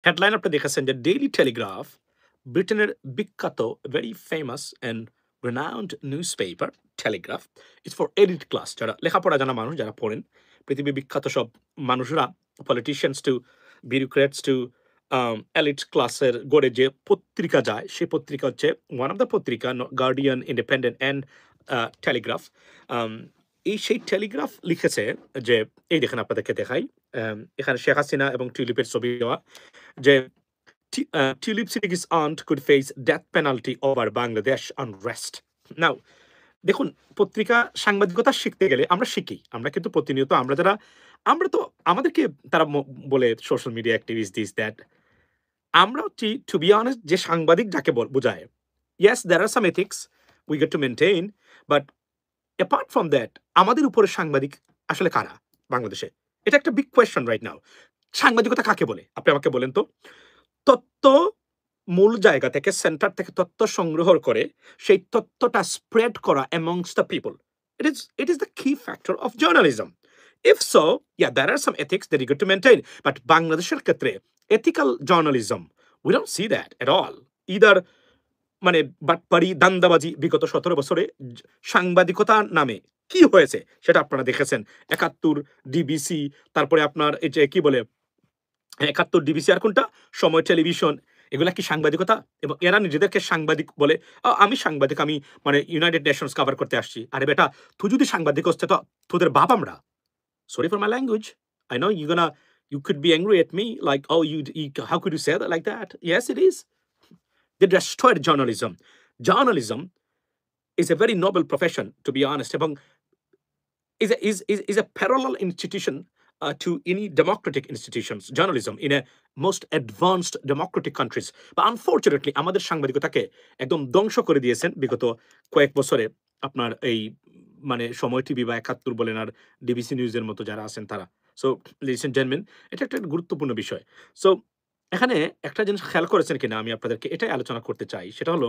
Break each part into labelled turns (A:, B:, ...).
A: Headline আপনি দেখেছেন যে ডেইলি টেলিগ্রাফ ব্রিটেনের বিখ্যাত very famous and renowned news paper Telegraph it's for elite class যারা লেখাপড়া জানা মানুষ যারা পড়েন পৃথিবীর বিখ্যাত সব মানুষরা পলিটিশিয়ানস টু বিউরোক্রেটস টু এলিট ক্লাসের গড়ে যে পত্রিকা যায় সেই পত্রিকা হচ্ছে ওয়ান অফ দ্য পত্রিকা গার্ডিয়ান ইন্ডিপেন্ডেন্ট অ্যান্ড টেলিগ্রাফ এই সেই টেলিগ্রাফ লিখেছে যে এই দেখেন আপনাদেরকে দেখাই এখানে শেখ হাসিনা এবং টিউলিপের ছবি দেওয়া যে Tulip Siddique's aunt could face death penalty over Bangladesh unrest. Now, দেখুন পত্রিকা সাংবাদিকতা শিখতে গেলে আমরা শিখি। আমরা কিন্তু প্রতিনিয়ত আমরা তো আমাদেরকে তারা বলে social media activist this that আমরা হচ্ছি টু বি অনেস্ট যে সাংবাদিক যাকে বোঝায়। Yes there are some ethics we get to maintain but apart from that আমাদের উপরে সাংবাদিক আসলে কারা বাংলাদেশে? এটা একটা বিগ কোয়েশ্চন রাইট নাও। সাংবাদিকতা কাকে বলে? আপনি আমাকে বলেন তো। তথ্য মূল জায়গা থেকে সেন্টার থেকে তথ্য সংগ্রহ করে সেই তথ্যটা স্প্রেড করা amongst the people. It is the key factor of journalism. If so, yeah, there are some ethics that you got to maintain. But বাংলাদেশের ক্ষেত্রে ethical journalism, we don't see that at all. Either মানে বাটপাড়ি দান্দাবাজি বিগত 17 বছরে সাংবাদিকতার নামে কি হয়েছে সেটা আপনারা দেখেছেন। 71 ডিবিসি, তারপরে আপনার এই যে কি বলে 71 ডিবিসি আর কোনটা সময় টেলিভিশন, এগুলা কি সাংবাদিকতা? এবং এরা নিজেদেরকে সাংবাদিক বলে। আমি সাংবাদিক, আমি মানে ইউনাইটেড নেশনস কভার করতে আসছি। আরে বেটা, তুই যদি সাংবাদিক হচ্ছে তো তোদের বাপ আমরা। Sorry for my language. I know you could be angry at me like, oh, you how could you say that like that? Yes, it is. They destroyed journalism. Journalism is a very noble profession, to be honest, এবং is a parallel institution to any democratic institutions, journalism in a most advanced democratic countries. But unfortunately, আমাদের সাংবাদিকতাকে একদম ধ্বংস করে দিয়েছেন বিগত কয়েক বছরে আপনার এই মানে সময় টিভি বা ৭১ বলেন আর ডিবিসি নিউজের মতো যারা আছেন তারা। সো লিডস এন্ড জেন্টলম্যান, এটা একটা গুরুত্বপূর্ণ বিষয়। সো এখানে একটা জিনিস খেয়াল করেছেন কিনা আমি আপনাদেরকে এটাই আলোচনা করতে চাই। সেটা হলো,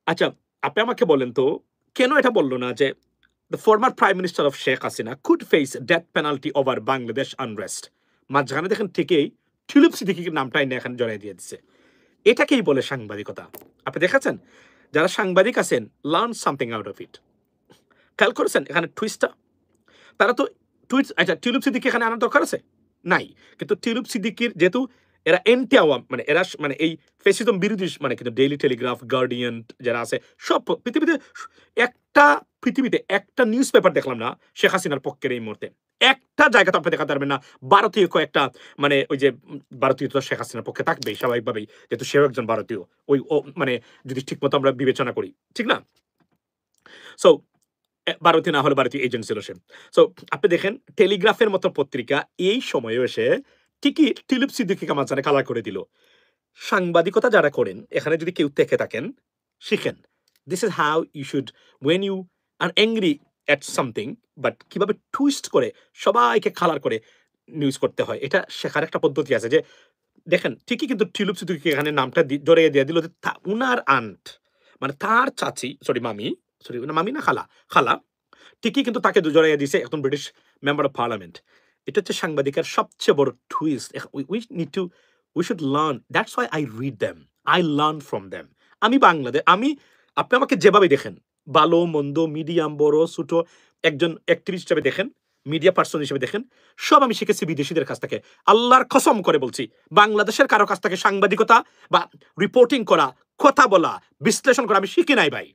A: আচ্ছা আপনি আমাকে বলেন তো কেন এটা বলল না যে the former Prime Minister of Sheikh Hasina could face death penalty over Bangladesh unrest? মাঝখানে দেখেন ঠিকই টিউলিপ সিদ্দিকীর নামটাই না এখানে জড়াই দিয়ে দিচ্ছে। এটাকেই বলে সাংবাদিকতা। আপনি দেখেছেন যারা সাংবাদিক আছেন, learn something out of it. খেয়াল করেছেন এখানে টুইস্টটা? তারা তো আচ্ছা টিউলিপ সিদ্দিকী এখানে আনার দরকার আছে? নাই। কিন্তু টিউলিপ সিদ্দিকীর যেহেতু এরা এন্টি আওয়াম, মানে এরা মানে এই ফ্যাসিজম বিরোধী, মানে কিন্তু ডেইলি টেলিগ্রাফ, গার্ডিয়ান যারা আছে সব পৃথিবীতে একটা নিউজ পেপার দেখলাম না শেখ হাসিনার পক্ষের এই মুহূর্তে। একটা জায়গাতে আপনি দেখাতে পারবেন না ভারতীয় কয়েকটা, মানে ওই যে ভারতীয় তো শেখ হাসিনার পক্ষে থাকবেই স্বাভাবিকভাবেই, যেহেতু সেও একজন ভারতীয়। মানে যদি ঠিকমতো আমরা বিবেচনা করি, ঠিক না? সো ভারতীয় না হলে ভারতীয় এজেন্ট ছিল সে। সো আপনি দেখেন টেলিগ্রাফের মতো পত্রিকা এই সময়ে এসে ঠিকই টিউলিপ সিদ্দিকীকে মাঝখানে কালার করে দিল। সাংবাদিকতা যারা করেন এখানে যদি কেউ থেকে থাকেন, শিখেন। This is how you should when you are angry at something, but কিভাবে টুইস্ট করে সবাইকে কালার করে নিউজ করতে হয়, এটা শেখার একটা পদ্ধতি আছে। যে দেখেন ঠিকই কিন্তু টিউলিপ সিদ্দিকী এখানে নামটা জড়িয়ে দিয়ে দিল যে উনার আন্ট, মানে তার চাচি, মামি না খালা, খালা ঠিকই কিন্তু তাকে জড়াইয়া দিয়েছে এখন ব্রিটিশ মেম্বার অফ পার্লামেন্ট। এটা হচ্ছে সাংবাদিকের সবচেয়ে বড় twist. We should learn, that's why I read them, I learn from them. আপনি আমাকে যেভাবে দেখেন, ভালো মন্দ, মিডিয়াম, বড় ছোট, একজন অ্যাক্টিভিস্ট হিসেবে দেখেন, মিডিয়া পার্সন হিসেবে দেখেন, সব আমি শিখেছি বিদেশিদের কাছ থেকে। আল্লাহর কসম করে বলছি, বাংলাদেশের কারো কাছ থেকে সাংবাদিকতা বা রিপোর্টিং করা, কথা বলা, বিশ্লেষণ করা আমি শিখি নাই ভাই।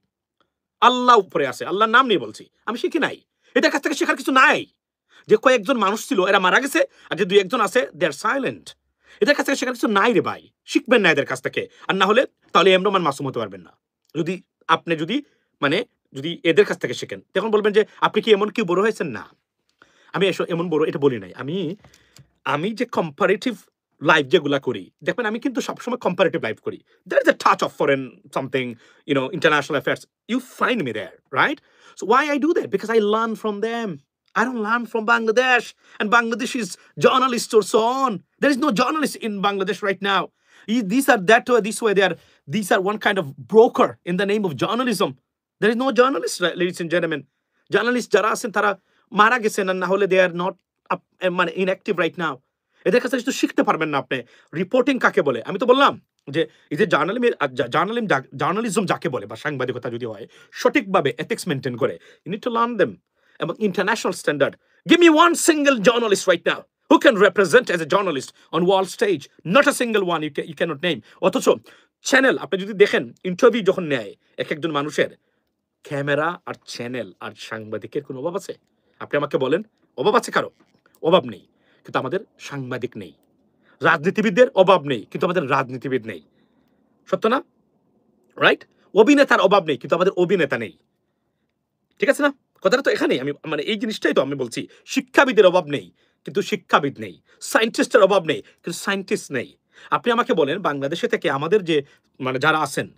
A: আল্লাহ উপরে আছে, আল্লাহর নাম নিয়ে বলছি, আমি শিখি নাই। এদের কাছ থেকে শেখার কিছু নাই। যে কয়েকজন মানুষ ছিল এরা মারা গেছে, আর যে দুই একজন আছে দে আর সাইলেন্ট। এদের কাছ থেকে শেখার কিছু নাই রে ভাই, শিখবেন না এদের কাছ থেকে। আর না হলে তাহলে এমন মাসুম হতে পারবেন না। আপনি যদি এদের কাছ থেকে শেখেন তখন বলবেন যে আপনি কি এমন কেউ বড় হয়েছেন? না, আমি এমন বড় এটা বলি নাই। আমি যে কম্পারেটিভ লাইফ যেগুলা করি, দেখবেন আমি কিন্তু সবসময় কম্পারেটিভ লাইফ করি। There is a touch of foreign something, international affairs. You find me there, right? So why I do that? Because I learn from them. I don't learn from Bangladesh, and Bangladesh is journalists or so on. There is no journalist in Bangladesh right now. These are that way, this way. These are one kind of broker in the name of journalism. There is no journalist, ladies and gentlemen. Journalists যারা আছেন তারা মারা গেছেন, আর না হলে they are not inactive right now. এদের কাছে কিছু শিখতে পারবেন না আপনি। রিপোর্টিং কাকে বলে? আমি তো বললাম যে এই যে জার্নালিজম যাকে বলে বা সাংবাদিকতা যদি হয় সঠিকভাবে এথিক্স মেইনটেইন করে, you need to learn them এবং international standard. Give me one single journalist right now who can represent as a journalist on world stage, not a single one you cannot name. অথচ channel আপনি যদি দেখেন interview যখন নেয় এক একজন মানুষের, ক্যামেরা আর চ্যানেল আর সাংবাদিকের কোনো অভাব আছে? আপনি আমাকে বলেন, অভাব আছে কারো? অভাব নেই, কিন্তু আমাদের সাংবাদিক নেই। রাজনীতিবিদদের অভাব নেই, কিন্তু আমাদের রাজনীতিবিদ নেই। সত্য না? রাইট? অভিনেতার অভাব নেই, কিন্তু আমাদের অভিনেতা নেই। ঠিক আছে না? কথাটা তো এখানেই। আমি মানে এই জিনিসটাই তো আমি বলছি। শিক্ষাবিদের অভাব নেই, কিন্তু শিক্ষাবিদ নেই। সায়েন্টিস্টের অভাব নেই, কিন্তু সায়েন্টিস্ট নেই। আপনি আমাকে বলেন বাংলাদেশে থেকে আমাদের যে মানে যারা আছেন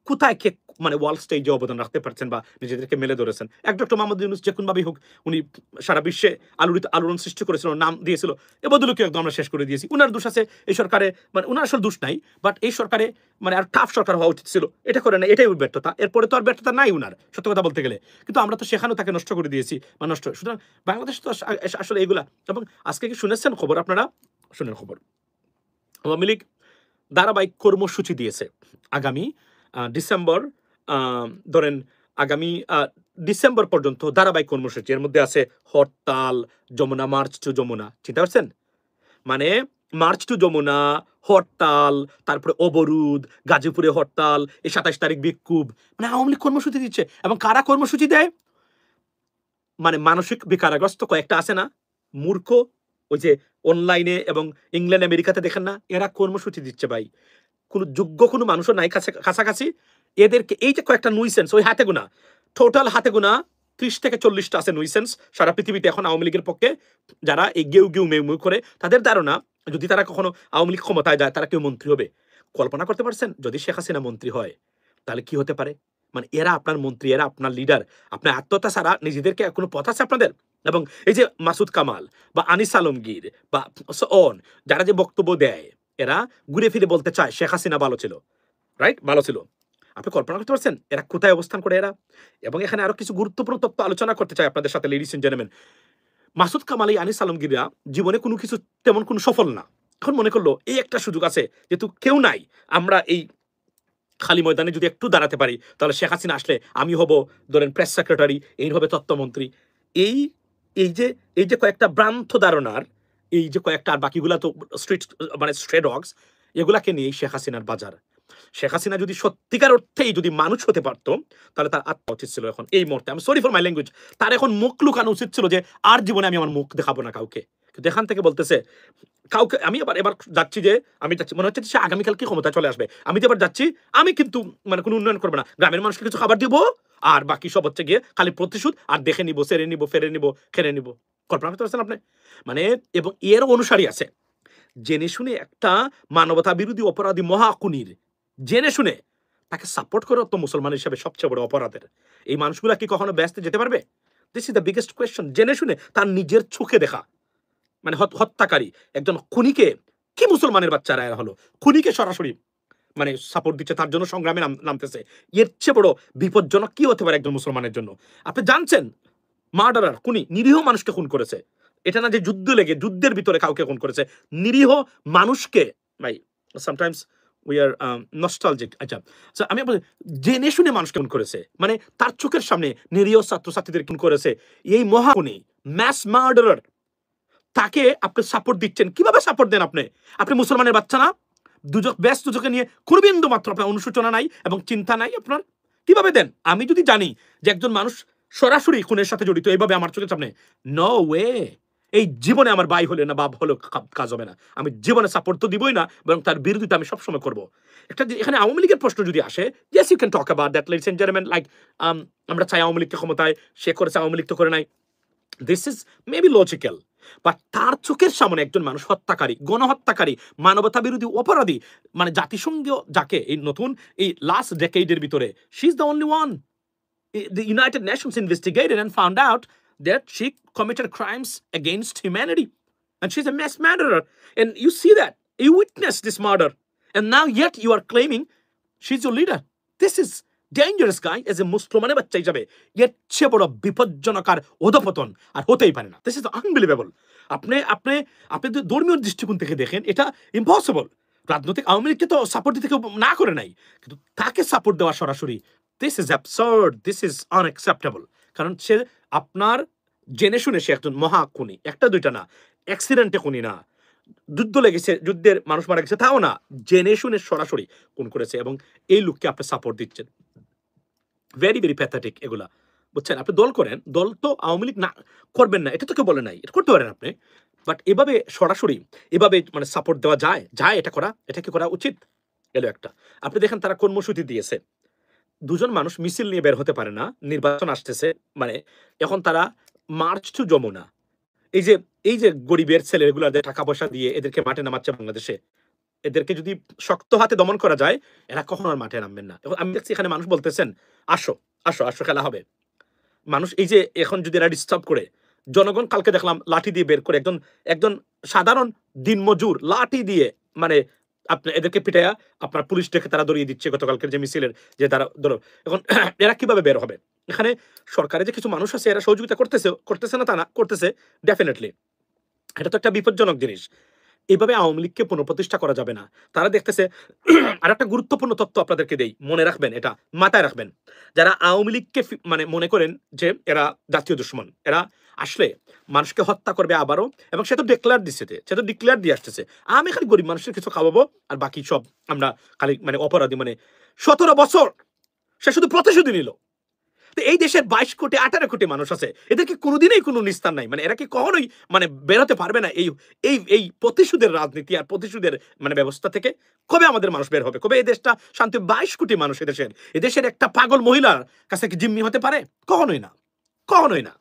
A: কোথায় কে মানে ওয়ার্ল্ড স্টেজে অবদান রাখতে পারছেন বা নিজেদেরকে মেলে ধরেছেন? এক ডক্টর মোহাম্মদ ইউনূস যে কোনভাবেই হোক উনি সারা বিশ্বে আলোড়ন সৃষ্টি করেছিল, নাম দিয়েছিল। এ বদলকে একদম আমরা শেষ করে দিয়েছি। উনার দোষ আছে এই সরকারে, মানে উনার আসলে দোষ নাই। বাট এই সরকারে মানে আর টাফ সরকার হওয়া উচিত ছিল। এটা করে না, এটাই ওর ব্যর্থতা। এরপরে তো আর ব্যর্থতা নাই উনার, সত্য কথা বলতে গেলে। কিন্তু আমরা তো সেখানেও তাকে নষ্ট করে দিয়েছি বা নষ্ট। সুতরাং বাংলাদেশ তো আসলে এগুলা। এবং আজকে কি শুনেছেন খবর আপনারা? শুনেন খবর। আওয়ামী লীগ ধারাবাহিক কর্মসূচি দিয়েছে আগামী ডিসেম্বর, ধরেন আগামী ডিসেম্বর পর্যন্ত ধারাবাহিক কর্মসূচি। এর মধ্যে আছে হরতাল, যমুনা মার্চ টু যমুনা। চিন্তা করছেন? মানে মার্চ টু যমুনা, হরতাল, তারপরে অবরোধ, গাজীপুরে হরতাল, এই ২৭ তারিখ বিক্ষোভ। মানে আওয়ামী লীগ কর্মসূচি দিচ্ছে। এবং কারা কর্মসূচি দেয়? মানে মানসিক বিকারগ্রস্ত কয়েকটা আছে না, মূর্খ, ওই যে অনলাইনে এবং ইংল্যান্ড আমেরিকাতে দেখেন না, এরা কর্মসূচি দিচ্ছে ভাই। কোনো যোগ্য কোনো মানুষও নাই কাছাকাছি। এদেরকে এই যে কয়েকটা নুইসেন্স, ওই হাতে গোনা, টোটাল হাতে গোনা ৩০ থেকে ৪০টা আছে নুইসেন্স সারা পৃথিবীতে এখন আওয়ামী লীগের পক্ষে, যারা এই গেউ গেউ মেউ মেউ করে। তাদের ধারণা যদি তারা কখনো আওয়ামী লীগ ক্ষমতায় যায় তারা কেউ মন্ত্রী হবে। কল্পনা করতে পারছেন যদি শেখ হাসিনা মন্ত্রী হয় তাহলে কি হতে পারে? মানে এরা আপনার মন্ত্রী, এরা আপনার লিডার। আপনার আত্মহত্যা ছাড়া নিজেদেরকে কোনো পথ আছে আপনাদের? এবং এই যে মাসুদ কামাল বা আনিস আলমগীর বা যারা যে বক্তব্য দেয়, এরা ঘুরে ফিরে বলতে চায় শেখ হাসিনা ভালো ছিল, রাইট? ভালো ছিল। আপনি কল্পনা করতে পারছেন এরা কোথায় অবস্থান করে এরা? এবং এখানে আরো কিছু গুরুত্বপূর্ণ তথ্য আলোচনা করতে চাই আপনাদের সাথে, ladies and gentleman. Masud Kamal, এই আনিস আলমগীররা জীবনে কোনো কিছু তেমন কোনো সফল না। এখন মনে করলো এই একটা সুযোগ আছে, যেহেতু কেউ নাই, আমরা এই খালি ময়দানে যদি একটু দাঁড়াতে পারি তাহলে শেখ হাসিনা আসলে আমি হব ধরেন প্রেস সেক্রেটারি, এই হবে তথ্যমন্ত্রী। এই এই যে কয়েকটা ভ্রান্ত ধারণার, এই যে কয়েকটা, আর বাকিগুলা তো স্ট্রিট মানে স্ট্রে ডগস, এগুলাকে নিয়েই শেখ হাসিনার বাজার। শেখ হাসিনা যদি সত্যিকার অর্থেই যদি মানুষ হতে পারতো তাহলে তার আত্মা উচিত ছিল এখন এই মুহূর্তে, আমি সরি ফর মাই ল্যাঙ্গুয়েজ, তার এখন মুখ লুকানো উচিত ছিল যে আর জীবনে আমি আমার মুখ দেখাবো না কাউকে। কিন্তু এখান থেকে বলতেছে কাউকে আমি এবার যাচ্ছি যে আমি যাচ্ছি, মনে হচ্ছে সে আগামীকাল কি ক্ষমতা চলে আসবে। আমি তো এবার যাচ্ছি, আমি কিন্তু মানে কোনো উন্নয়ন করবো না, গ্রামের মানুষকে কিছু খাবার দিব, আর বাকি সব হচ্ছে গিয়ে খালি প্রতিশোধ, আর দেখে নিব, সেরে নিব, ফেরে নিব, খেরে নিব। কল্পনা করতে পারছেন আপনি? মানে এবং এর অনুসারী আছে জেনে শুনে একটা মানবতা বিরোধী অপরাধী মহাকুনির, জেনে শুনে তাকে সাপোর্ট করে তো মুসলমান হিসেবে সবচেয়ে বড় অপরাধের। এই মানুষগুলা কি কখনো ব্যস্ত যেতে পারবে? This is the biggest question. জেনে শুনে তার নিজের চোখে দেখা মানে হত্যাকারী একজন খুনিকে, কি মুসলমানের বাচ্চারা এরা হলো, খুনিকে সরাসরি মানে সাপোর্ট দিচ্ছে, তার জন্য সংগ্রামে নামতেছে। এর চেয়ে বড় বিপজ্জনক কি হতে পারে একজন মুসলমানের জন্য? আপনি জানছেন মার্ডারার, খুনি নিরীহ মানুষকে খুন করেছে। এটা না যে যুদ্ধ লেগে যুদ্ধের ভিতরে কাউকে খুন করেছে, নিরীহ মানুষকে। ভাই সামটাইমস উই আর নস্টালজিক। আচ্ছা, আমি জেনে শুনে মানুষকে খুন করেছে, মানে তার চোখের সামনে নিরীহ ছাত্রছাত্রীদের খুন করেছে। এই মহাখুনি, ম্যাস মার্ডারার, তাকে আপনি সাপোর্ট দিচ্ছেন। কিভাবে সাপোর্ট দেন আপনি? আপনি মুসলমানের বাচ্চা না? দুজকে নিয়ে কোনো বিন্দু মাত্র আপনার অনুশোচনা নাই এবং চিন্তা নাই আপনার? কিভাবে দেন? আমি যদি জানি যে একজন মানুষ সরাসরি খুনের সাথে জড়িত এইভাবে আমার চোখের সামনে, নো ওয়ে, এই জীবনে আমার ভাই হলে না বাপ হলেও কাজ হবে না। আমি জীবনে সাপোর্ট তো দিবই না, বরং তার বিরোধিতা আমি সবসময় করবো। একটা এখানে আওয়ামী লীগের প্রশ্ন যদি আসে, yes you can talk about that, ladies and gentleman, like আমরা চাই আওয়ামী লীগকে ক্ষমতায়, সে করেছে, আওয়ামী লীগ তো করে নাই। This is maybe logical, but তার চোখের সামনে একজন মানুষ হত্যাকারী, গণহত্যাকারী, মানবতা বিরোধী অপরাধী, মানে জাতিসংঘ যাকে এই নতুন এই লাস্ট ডেকেডের ভিতরে, she is the only one the United Nations investigated and found out that she committed crimes against humanity, and she's a mass murderer. And you see that, you witnessed this murder, and now yet you are claiming she's your leader. This is dangerous guy as a মুসলমানের বাচ্চা হিসাবে এর চেয়ে বড় বিপজ্জনক আর অধপতন আর হতেই পারে না। This is unbelievable. আপনি আপনি আপনি যদি ধর্মীয় দৃষ্টিকোণ থেকে দেখেন এটা ইম্পসিবল। রাজনৈতিক আওয়ামী লীগকে তো সাপোর্ট দিতে কেউ না করে নাই, কিন্তু তাকে সাপোর্ট দেওয়া সরাসরি this is absurd, this is unacceptable. কারণ সে আপনার জেনে শুনে সে একজন মহা খুনি, একটা দুইটা না, অ্যাক্সিডেন্টে খুনি না, যুদ্ধ লেগেছে, যুদ্ধের মানুষ মারা গেছে তাও না, জেনে শুনে সরাসরি খুন করেছে, এবং এই লোককে আপনি সাপোর্ট দিচ্ছেন। ভেরি ভেরি প্যাথেটিক এগুলা, বুঝছেন? আপনি দল করেন, দল তো আওয়ামী লীগ না করবেন না এটা তো কেউ বলে নাই, এটা করতে পারেন আপনি, বাট এভাবে সরাসরি এভাবে মানে সাপোর্ট দেওয়া যায় যায় এটা করা, এটা কি করা উচিত? এলো একটা। আপনি দেখেন তারা কর্মসূচি দিয়েছে, দুজন মানুষ মিছিল নিয়ে বের হতে পারে না, নির্বাচন আসতেছে, মানে এখন তারা মার্চ টু যমুনা, এই যে এই যে গরিবের ছেলেগুলাদের টাকা পয়সা দিয়ে এদেরকে মাঠে নামাচ্ছে বাংলাদেশে, এদেরকে যদি শক্ত হাতে দমন করা যায় এরা কখনো আর মাঠে নামবেন না। এখন আমি দেখছি এখানে মানুষ বলতেছেন আসো আসো আসো খেলা হবে। মানুষ এই যে এখন যদি এরা ডিস্টার্ব করে, জনগণ কালকে দেখলাম লাঠি দিয়ে বের করে, একজন একজন সাধারণ দিনমজুর লাঠি দিয়ে মানে আপনার এদেরকে পিটাইয়া আপনার পুলিশ ডেকে তারা দড়িয়ে দিচ্ছে গতকালকের যে মিছিলের যে তারা ধরো। এখন এরা কিভাবে বের হবে? এখানে সরকারে যে কিছু মানুষ আছে এরা সহযোগিতা করতেছে, করতেছে না তা না, করতেছে ডেফিনেটলি, এটা তো একটা বিপজ্জনক জিনিস। এভাবে আওয়ামী লীগকে পুনঃপ্রতিষ্ঠা করা যাবে না। তারা দেখতেছে আর একটা গুরুত্বপূর্ণ তথ্য আপনাদেরকে দেই, মনে রাখবেন, এটা মাথায় রাখবেন। যারা আওয়ামী লীগকে মানে মনে করেন যে এরা জাতীয় দুশ্মন, এরা আসলে মানুষকে হত্যা করবে আবারও, এবং সে তো ডিক্লেয়ার দিচ্ছে, সে তো ডিক্লেয়ার দিয়ে আসতেছে আমি খালি গরিব মানুষের কিছু খাওয়াবো আর বাকি সব আমরা খালি মানে অপরাধী, মানে 17 বছর সে শুধু প্রতিশোধী নিল। তো এই দেশের 22 কোটি 18 কোটি মানুষ আছে, এদেরকে কোনোদিনই কোনো নিস্তার নাই, মানে এরা কি কখনোই মানে বেরোতে পারবে না এই এই এই প্রতিশোধের রাজনীতি আর প্রতিশোধের মানে ব্যবস্থা থেকে? কবে আমাদের মানুষ বের হবে? কবে এই দেশটা শান্তি? 22 কোটি মানুষ এদেশের একটা পাগল মহিলার কাছে কি জিম্মি হতে পারে? কখনোই না, কখনোই না।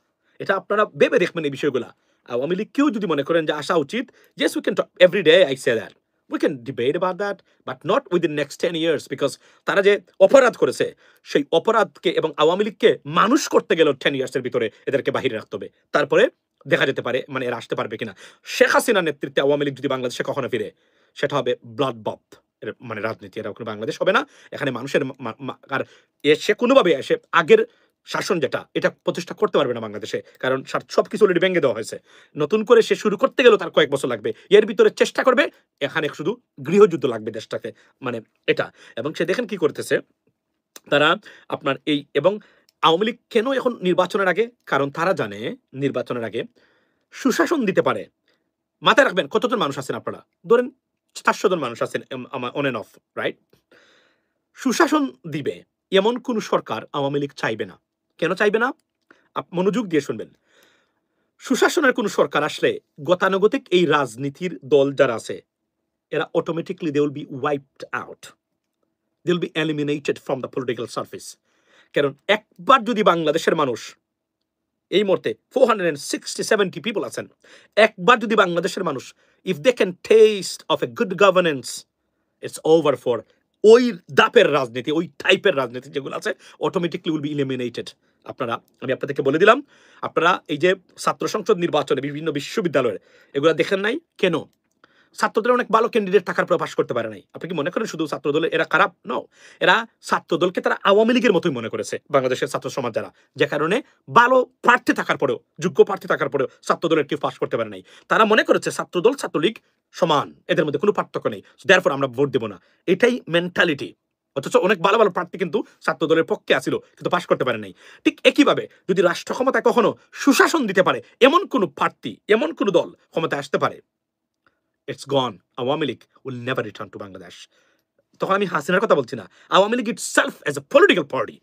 A: এটা আপনারা ভেবে দেখবেন এই বিষয়গুলা। আওয়ামী লীগ কেউ যদি মনে করেন যে আসা উচিত, yes we can talk every day, I say that we can debate about that but not within next 10 years, because তারা যে অপরাধ করেছে সেই অপরাধকে এবং আওয়ামী লীগকে মানুষ করতে গেল 10 years এর ভিতরে এদেরকে বাহিরে রাখতে হবে, তারপরে দেখা যেতে পারে মানে এরা আসতে পারবে কিনা। শেখ হাসিনার নেতৃত্বে আওয়ামী লীগ যদি বাংলাদেশে কখনো ফিরে, সেটা হবে ব্লাড বাথ মানে রাজনীতি, এরা কোনো বাংলাদেশ হবে না। এখানে মানুষের আর সে কোনোভাবে এসে আগের শাসন যেটা এটা প্রতিষ্ঠা করতে পারবে না বাংলাদেশে, কারণ সবকিছু অলরেডি ভেঙে দেওয়া হয়েছে। নতুন করে সে শুরু করতে গেলেও তার কয়েক বছর লাগবে, এর ভিতরে চেষ্টা করবে, এখানে শুধু গৃহযুদ্ধ লাগবে দেশটাকে, মানে এটা। এবং সে দেখেন কি করতেছে তারা আপনার এই, এবং আওয়ামী লীগ কেন এখন নির্বাচনের আগে, কারণ তারা জানে নির্বাচনের আগে সুশাসন দিতে পারে। মাথায় রাখবেন কতজন মানুষ আছেন আপনারা, ধরেন 400 জন মানুষ আছেন অন এন্ড অফ, রাইট? সুশাসন দিবে এমন কোন সরকার আওয়ামী লীগ চাইবে না। কেন চাইবে না? মনোযোগ দিয়ে শুনবেন। সুশাসনের কোন সরকার আসলে গতানুগতিক এই রাজনীতির দল যারা আছে এরা automatically they will be wiped out, they will be eliminated from the political surface. কারণ একবার যদি বাংলাদেশের মানুষ এই মুহূর্তে 460-70 পিপল আছেন, একবার যদি বাংলাদেশের মানুষ if they can taste of a good governance, it's over for ওই দাপের রাজনীতি, ওই টাইপের রাজনীতি যেগুলো আছে অটোমেটিকলি উইল বি ইলিমিনেটেড। আপনারা, আমি আপনাদেরকে বলে দিলাম, আপনারা এই যে ছাত্র সংসদ নির্বাচনে বিভিন্ন বিশ্ববিদ্যালয়ের এগুলো দেখেন নাই কেন? ছাত্রদের অনেক ভালো ক্যান্ডিডেট থাকার পর পাশ করতে পারে নাই। আপনি কি মনে করেন শুধু ছাত্রদলের এরা খারাপ? নো, এরা ছাত্রদলকে তারা আওয়ামী লীগের মতোই মনে করেছে বাংলাদেশের ছাত্র সমাজ যারা, যে কারণে ভালো প্রার্থী থাকার পরেও, যোগ্য প্রার্থী থাকার পরেও ছাত্রদলের কেউ পাশ করতে পারে নাই। তারা মনে করেছে ছাত্রদল ছাত্রলীগ সমান, এদের মধ্যে কোনো পার্থক্য নেই, দেয়ারফর আমরা ভোট দেব না। এটাই মেন্টালিটি। অথচ অনেক ভালো ভালো প্রার্থী কিন্তু ছাত্রদলের পক্ষে আসিল, কিন্তু পাশ করতে পারে নাই। ঠিক একইভাবে যদি রাষ্ট্র ক্ষমতায় কখনো সুশাসন দিতে পারে এমন কোনো প্রার্থী, এমন কোনো দল ক্ষমতায় আসতে পারে, it's gone. Awami League will never return to Bangladesh. তখন আমি হাসিনার কথা বলছি না, Awami League itself as a political party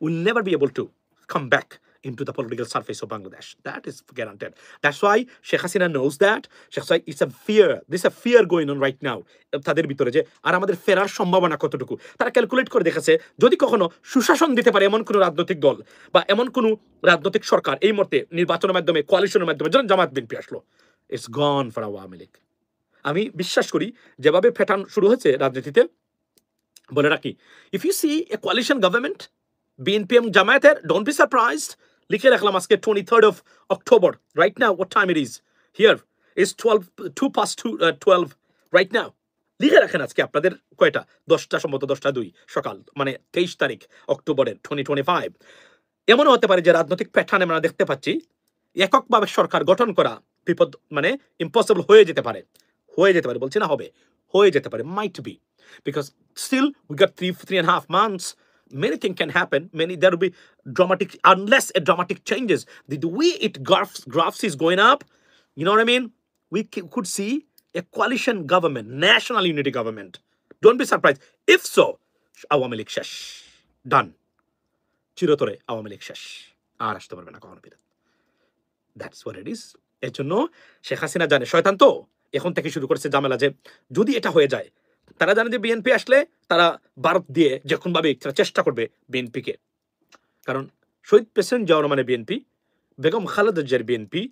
A: will never be able to come back into the political surface of Bangladesh. That is guaranteed. That's why Sheikh Hasina knows that. Sheikh Hasina, it's a fear. There's a fear going on right now. তাদের ভিতরে যে আর আমাদের ফেরার সম্ভাবনা কতটুকু তারা calculate করে দেখেছে, যদি কখনো সুশাসন দিতে পারে এমন কোনো রাজনৈতিক দল বা এমন কোনো রাজনৈতিক সরকার এই মুহূর্তে নির্বাচনের মাধ্যমে, কোয়ালিশনের মাধ্যমে, যেমন জামাত বিএনপি আসলো, it's gone for Awami League. আমি বিশ্বাস করি যেভাবে ফেটান শুরু হয়েছে রাজনীতিতে, বলে রাখি, if you see a coalition government BNP এবং জামায়াতের, ডোন্ট বি সারপ্রাইজড। লিখে রাখলাম আজকে 23rd of October, right now what time it is here is 12 2 past 12 right now. লিখে রাখেন আজকে আপনাদের কয়টা 10টা সম্ভবত 10টা 2 সকাল মানে 23 তারিখ অক্টোবরের 2025 এমনও হতে পারে যে রাজনৈতিক প্যাটার্ন আমরা দেখতে পাচ্ছি এককভাবে সরকার গঠন করা বিপদ মানে ইম্পসিবল হয়ে যেতে পারে বলছি না হবে হয়ে যেতে পারে might be because still we got 3.5 months. Many things can happen. There will be dramatic unless a dramatic changes. The way it graphs is going up. You know what I mean? We could see a coalition government, national unity government. Don't be surprised. If so, Awami League shesh. Done. চিরতরে আওয়ামী লীগ শেষ আর আসতে পারবে না কখনো ফিরে that's what it is এর জন্য শেখ হাসিনা জানে শয়তান তো এখন থেকে শুরু করেছে ঝামেলা যে যদি এটা হয়ে যায় তারা জানে যে বিএনপি আসলে তারা ভারত দিয়ে যে কোনভাবে চেষ্টা করবে বিএনপিকে কারণ শহীদ প্রেসিডেন্ট জিয়াউর রহমানের বিএনপি বেগম খালেদা জিয়ার BNP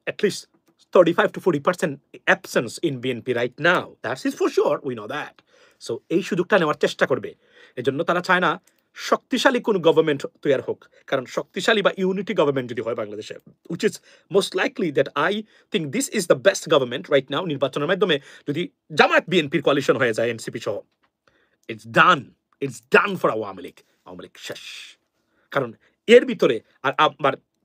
A: at least 35 to 40% absence in BNP right now. That is for sure. We know that. So এই সুযোগটা নেওয়ার চেষ্টা করবে এজন্য তারা চায় না শক্তিশালী কোন গভর্নমেন্ট তৈরি হোক কারণ শক্তিশালী বা ইউনিটি গভর্নমেন্ট যদি হয় বাংলাদেশে which is most likely that I think this is the best government right now নির্বাচনের মাধ্যমে যদি জামায়াত বিএনপির কোয়ালিশন হয়ে যায় এনসিপি সহ it's done for Awami League শেষ কারণ এর ভিতরে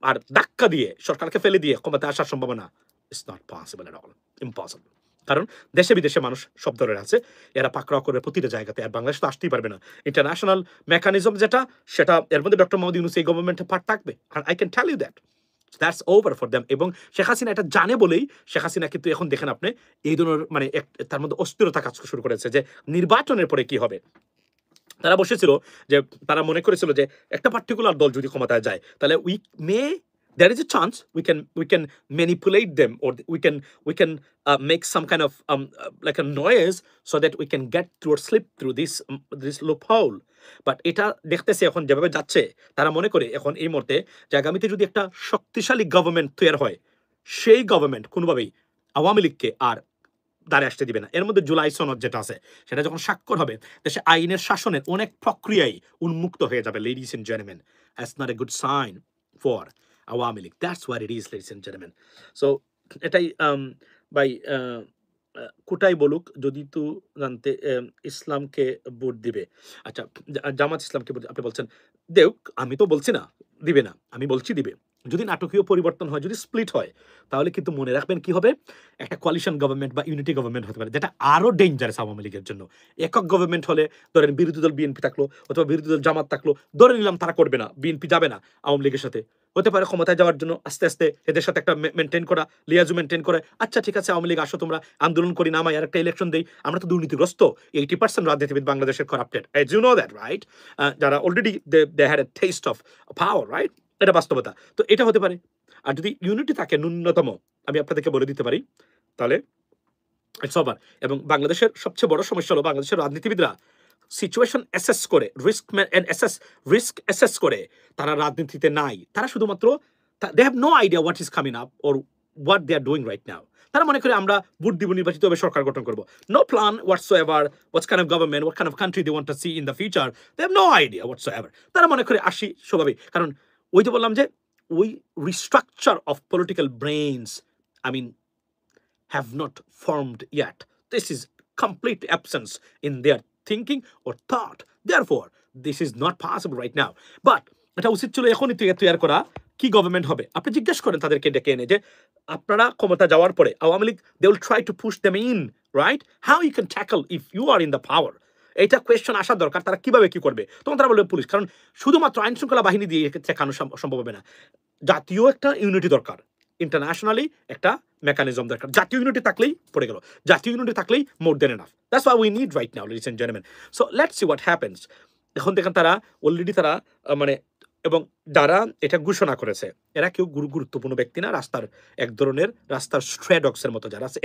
A: আর ধাক্কা দিয়ে সরকারকে ফেলে দিয়ে ক্ষমতায় আসার সম্ভাবনা It's not possible at all. Impossible. কারণ দেশে বিদেশে মানুষ সব ধরে আছে এরা পাকড়াও করবে প্রতিটা জায়গাতে আর বাংলাদেশ তো আসতেই পারবে না ইন্টারন্যাশনাল মেকানিজম যেটা সেটা এর মধ্যে ডক্টর মোহাম্মদ ইউনূস এই গভর্নমেন্টের পার্ট থাকবে আর I can tell you that's over for them এবং শেখ হাসিনা এটা জানে বলেই শেখ হাসিনা কিন্তু এখন দেখেন আপনি এই ধরনের মানে তার মধ্যে অস্থিরতা কাজ শুরু করেছে যে নির্বাচনের পরে কি হবে তারা বসেছিল যে তারা মনে করেছিল যে একটা পার্টিকুলার দল যদি ক্ষমতায় যায় তাহলে there is a chance we can manipulate them or we can make some kind of like a noise so that we can get through or slip through this loophole but এটা দেখতেছে এখন যেভাবে যাচ্ছে তারা মনে করে এখন এই মুহূর্তে যে আগামীতে যদি একটা শক্তিশালী গভর্নমেন্ট তৈরি হয় সেই গভর্নমেন্ট কোনোভাবেই আওয়ামী লীগকে আর দাঁড়ে আসতে দিবে না এর মধ্যে জুলাই সনদ যেটা আছে সেটা যখন স্বাক্ষর হবে দেশে আইনের শাসনের অনেক প্রক্রিয়াই উন্মুক্ত হয়ে যাবে ladies and gentlemen that's not a good sign for Awami League that's what it is ladies and gentleman so এটাই ভাই কোটাই বলুক যদি তো জানতে ইসলামকে ভোট দিবে আচ্ছা জামাত ইসলামকে আপনি বলছেন দেখ আমি তো বলছি না দিবে না আমি বলছি দিবে যদি নাটকীয় পরিবর্তন হয় যদি স্প্লিট হয় তাহলে কিন্তু মনে রাখবেন কি হবে একটা কোয়ালিশন গভর্নমেন্ট বা ইউনিটি গভর্নমেন্ট হতে পারে যেটা আরো ডেঞ্জারাস আওয়ামী লীগের জন্য একক গভর্নমেন্ট হলে ধরেন বিরোধী দল বিএনপি থাকলো অথবা বিরোধী দল জামাত থাকলো ধরে নিলাম তারা করবে না বিএনপি যাবে না আওয়ামী লীগের সাথে হতে পারে ক্ষমতায় যাওয়ার জন্য আস্তে আস্তে এদের সাথে একটা মেনটেন করা লিয়াজু মেনটেন করে আচ্ছা ঠিক আছে আওয়ামী লীগ আসো তোমরা আন্দোলন করি নামাই আর একটা ইলেকশন দেই আমরা তো দুর্নীতিগ্রস্ত 80% রাজনীতিবিদ বাংলাদেশের corrupted as you know that right যারা already they had a taste of power right এটা বাস্তবতা তো এটা হতে পারে আর যদি ইউনিটি থাকে ন্যূনতম আমি আপনাদেরকে বলে দিতে পারি তাহলে ইটস ওভার এবং বাংলাদেশের সবচেয়ে বড় সমস্যা হলো বাংলাদেশের রাজনীতিবিদরা সিচুয়েশন অ্যাসেস করে রিস্ক অ্যাসেস করে তারা রাজনীতিতে নাই তারা শুধুমাত্র they have no idea what is coming up or what they are doing right now তারা মনে করে আমরা ভোট দিব নির্বাচিত হবে সরকার গঠন করবো no plan whatsoever what's kind of government what kind of country they want to see in the future they have no idea whatsoever তারা মনে করে আসি স্বভাবে কারণ ওই যে বললাম যে ওই restructure of political brains I mean have not formed yet. This is complete absence in their thinking or thought. Therefore, this is not possible right now. But এটা উচিত ছিল এখনই তৈরি করা কি গভর্নমেন্ট হবে আপনি জিজ্ঞেস করেন তাদেরকে ডেকে এনে যে আপনারা ক্ষমতা যাওয়ার পরে Awami League they will try to push them in right how you can tackle if you are in the power এটা কোয়েশ্চন আসা দরকার তারা কিভাবে কি করবে তখন তারা বলবে পুলিশ কারণ শুধুমাত্র আইন শৃঙ্খলা বাহিনী দিয়ে ঠেকানো সম্ভব হবে না জাতীয় একটা ইউনিটি দরকার ইন্টারন্যাশনালি একটা মেকানিজম দরকার জাতীয় ইউনিটি থাকলেই পড়ে গেল জাতীয় ইউনিটি থাকলেই more than enough that's what we need right now ladies and gentleman so let's see what happens এখন দেখেন তারা অলরেডি তারা মানে এবং যারা এটা ঘোষণা করেছে এরা কেউ গুরুত্বপূর্ণ ব্যক্তি না রাস্তার এক ধরনের রাস্তার স্ট্রেডক্সের মতো যারা আছে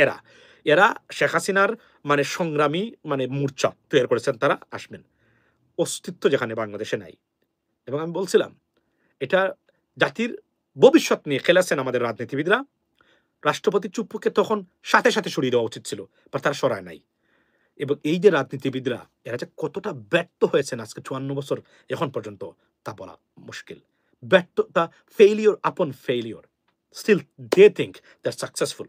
A: এরা শেখ হাসিনার মানে সংগ্রামী মানে মোর্চা তৈরি করেছেন তারা আসবেন অস্তিত্ব যেখানে বাংলাদেশে নাই এবং আমি বলছিলাম এটা জাতির ভবিষ্যৎ নিয়ে খেলেছেন আমাদের রাজনীতিবিদরা রাষ্ট্রপতি চুপ্পুকে তখন সাথে সাথে সরিয়ে দেওয়া উচিত ছিল বা তারা সরায় নাই এবং এই যে রাজনীতিবিদরা এরা যে কতটা ব্যর্থ হয়েছেন আজকে 54 বছর এখন পর্যন্ত তা বলা মুশকিল ব্যর্থতা failure upon failure still they think that successful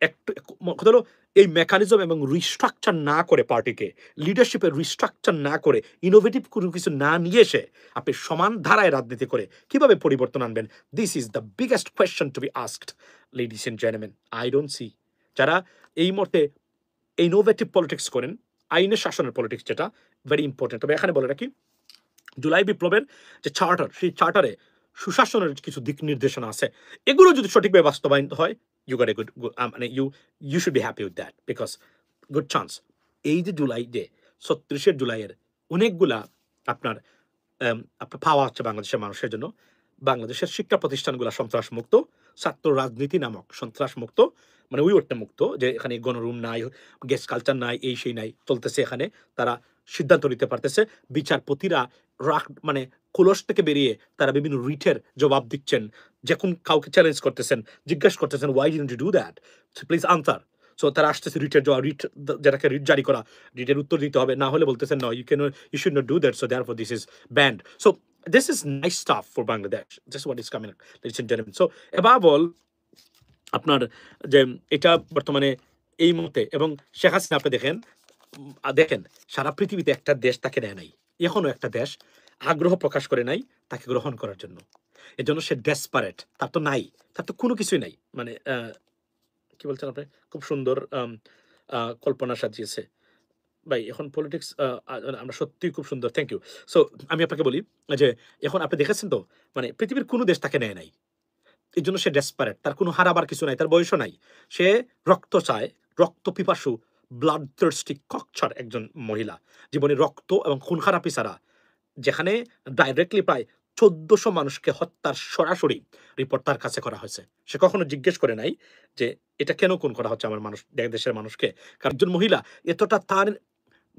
A: একটু কথা হলো এই মেকানিজম এবং রিস্ট্রাকচার না করে পার্টিকে, লিডারশিপের রিস্ট্রাকচার না করে, ইনোভেটিভ কোনো কিছু না নিয়ে এসে আপনি সমান ধারায় রাজনীতি করে কিভাবে পরিবর্তন আনবেন? This is the biggest question to be asked, ladies and gentleman. I don't see যারা এই মুহূর্তে ইনোভেটিভ পলিটিক্স করেন, আইনের শাসনের পলিটিক্স, যেটা ভেরি ইম্পর্টেন্ট। তবে এখানে বলে রাখি, জুলাই বিপ্লবের যে চার্টার, সেই চার্টারে সুশাসনের কিছু দিক নির্দেশনা আছে। এগুলো যদি সঠিকভাবে বাস্তবায়ন হয়, ইউ গট এ গুড, মানে you should be happy with that, because good chance এই যে জুলাই, যে ৩৬ জুলাইয়ের অনেকগুলা আপনার আপনার পাওয়া হচ্ছে বাংলাদেশের মানুষের জন্য। বাংলাদেশের শিক্ষা প্রতিষ্ঠানগুলো সন্ত্রাস মুক্ত, ছাত্র রাজনীতি নামক সন্ত্রাস মুক্ত, মানে উইওরটা মুক্ত, যে এখানে গণরুম নাই, গেস্ট কালচার নাই, এই সেই নাই, চলতেছে এখানে। তারা সিদ্ধান্ত নিতে পারতেছে। বিচারপতিরা মানে কলস থেকে বেরিয়ে তারা বিভিন্ন রিটের জবাব দিচ্ছেন, যখন কাউকে চ্যালেঞ্জ করতেছেন, জিজ্ঞাসা করতেছেন why didn't you do that, please answer. So তারা আসতেছে রিটের জবাব, রিট যেটাকে রিট জারি করা, রিটের উত্তর দিতে হবে, না হলে বলতেছেন no, you should not do that, so therefore this is banned. So this is nice stuff for Bangladesh. This is what is coming, ladies and gentlemen. So above all, আপনার যে এটা বর্তমানে এই মুহূর্তে, এবং শেখ হাসিনা আপনি দেখেন সারা পৃথিবীতে একটা দেশ তাকে নেয় নাই, এখনো একটা দেশ আগ্রহ প্রকাশ করে নাই তাকে গ্রহণ করার জন্য। এজন্য সে ডেসপারেট, তার তো নাই, তার তো কোনো কিছুই নাই। মানে কি বলছেন আপনি, খুব সুন্দর কল্পনা সাজিয়েছে ভাই। এখন পলিটিক্স আমরা সত্যিই খুব সুন্দর, থ্যাংক ইউ। সো আমি আপনাকে বলি যে এখন আপনি দেখেছেন তো, মানে পৃথিবীর কোনো দেশ তাকে নেয় নাই, এই জন্য সে ডেসপারেট, তার কোনো হারাবার কিছু নাই, তার বয়সও নাই, সে রক্ত চায়, রক্ত পিপাসু, ব্লাড থার্স্টি ককচার একজন মহিলা, জীবনে রক্ত এবং খুন খারাপি ছাড়া, যেখানে ডাইরেক্টলি প্রায় ১৪০০ মানুষকে হত্যার সরাসরি রিপোর্ট তার কাছে করা হয়েছে। সে কখনো জিজ্ঞেস করে নাই যে এটা কেন খুন করা হচ্ছে আমার মানুষ, দেশের মানুষকে। কারণ একজন মহিলা এতটা তার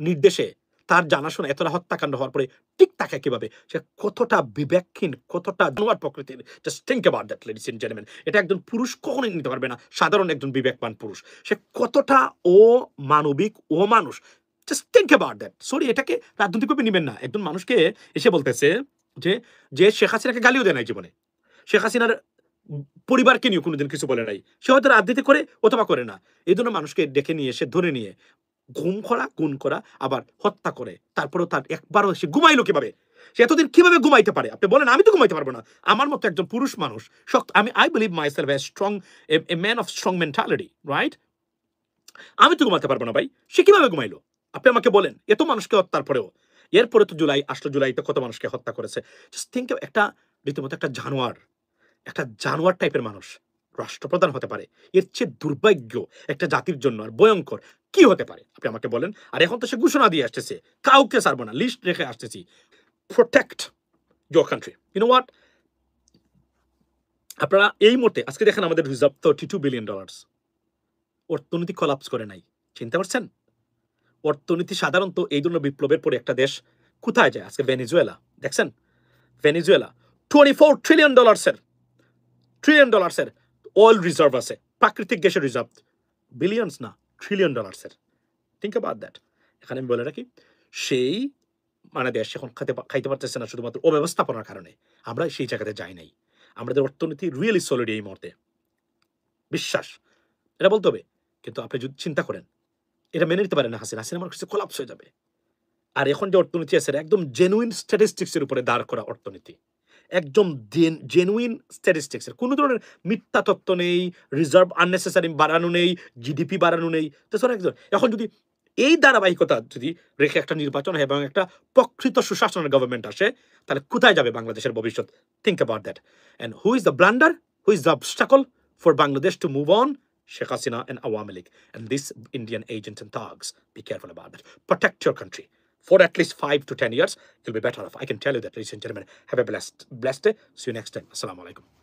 A: নির্দেশে, তার জানাশোনা এতটা হত্যাকাণ্ড হওয়ার পরে ঠিক থাকে কিভাবে, সে কতটা বিবেকহীন, কতটা জানোয়ার প্রকৃতির। Just think about that, ladies and gentleman. এটা একজন পুরুষ কখনোই নিতে পারবে না, সাধারণ একজন বিবেকবান পুরুষ। সে কতটা অমানবিক, অমানুষ। Just think about that. Sorry, এটাকে রাজনৈতিকভাবে নেবেন না। একজন মানুষকে এসে বলতেছে যে শেখ হাসিনাকে গালিও দেয় নাই জীবনে, শেখ হাসিনার পরিবারকে নিয়ে কোনোদিন কিছু বলে নাই, সে হয়তো রাজনীতি করে অথবা করে না। এই জন্য মানুষকে ডেকে নিয়ে এসে ধরে নিয়ে গুম করা, আবার হত্যা করে, তারপরেও তার একবারও সে ঘুমাইলো কিভাবে, সে এতদিন কিভাবে ঘুমাইতে পারে? আপনি বলেন, আমি তো ঘুমাইতে পারবো না। আমার মতো একজন পুরুষ মানুষ, শক্ত, I believe myself a strong, a man of strong mentality, right? আমি তো ঘুমাতে পারবো না ভাই, সে কিভাবে ঘুমাইলো? আপনি আমাকে বলেন, এত মানুষকে হত্যার পরেও। এরপরে তো জুলাই আসলো, জুলাইতে কত মানুষকে হত্যা করেছে। জাস্ট থিংক, একটা রীতিমতো একটা জানোয়ার টাইপের মানুষ রাষ্ট্রপ্রধান হতে পারে। এর চেয়ে দুর্ভাগ্য একটা জাতির জন্য আর ভয়ঙ্কর কি হতে পারে? আপনি আমাকে বলেন। আর এখন তো সে ঘোষণা দিয়ে আসতেছে, কাউকে ছাড়বো না, লিস্ট রেখে আসতেছি, protect your country. You know what, আপনারা এই মুহূর্তে আজকে দেখেন আমাদের রিজার্ভ $32 বিলিয়ন। অর্থনীতি কলাপস করে নাই, চিনতে পারছেন? অর্থনীতি সাধারণত এই ধরনের বিপ্লবের পরে একটা দেশ কোথায় যায়? আজকে ভেনেজুয়েলা দেখছেন, ভেনেজুয়েলা $24 ট্রিলিয়ন অয়েল রিজার্ভ আছে, প্রাকৃতিক গ্যাসের রিজার্ভ, বিলিয়নস না, $ট্রিলিয়ন। Think about that. এখানে আমি বলে রাখি, সেই মানে দেশ এখন খাইতে পারতেছে না শুধুমাত্র অব্যবস্থাপনার কারণে। আমরা সেই জায়গাতে যাই নাই। আমাদের অর্থনীতি রিয়েলি সলিড এই মুহূর্তে, বিশ্বাস, এটা বলতে হবে। কিন্তু আপনি যদি চিন্তা করেন, এটা মেনে নিতে পারেন না হাসিনা আমার কাছে কোলাপস হয়ে যাবে। আর এখন যে অর্থনীতি আছে, একদম জেনুইন স্ট্যাটিস্টিক্সের উপরে দাঁড় করা অর্থনীতি, একদম জেনুইন স্ট্যাটিস্টিক্সের, কোনো ধরনের মিথ্যা তত্ত্ব নেই, রিজার্ভ আননেসেসারি বাড়ানো নেই, জিডিপি বাড়ানো নেই। তো এখন যদি এই ধারাবাহিকতা যদি রেখে একটা নির্বাচন হয় এবং একটা প্রকৃত সুশাসনের গভর্নমেন্ট আসে, তাহলে কোথায় যাবে বাংলাদেশের ভবিষ্যৎ? Think about that. And who is the blunder, who is the obstacle for Bangladesh to move on? Sheikh Hasina and Awami League and this Indian agents and thugs. Be careful about that. Protect your country. For at least 5 to 10 years, you'll be better off. I can tell you that, ladies and gentlemen. Have a blessed day. See you next time. Assalamu alaikum.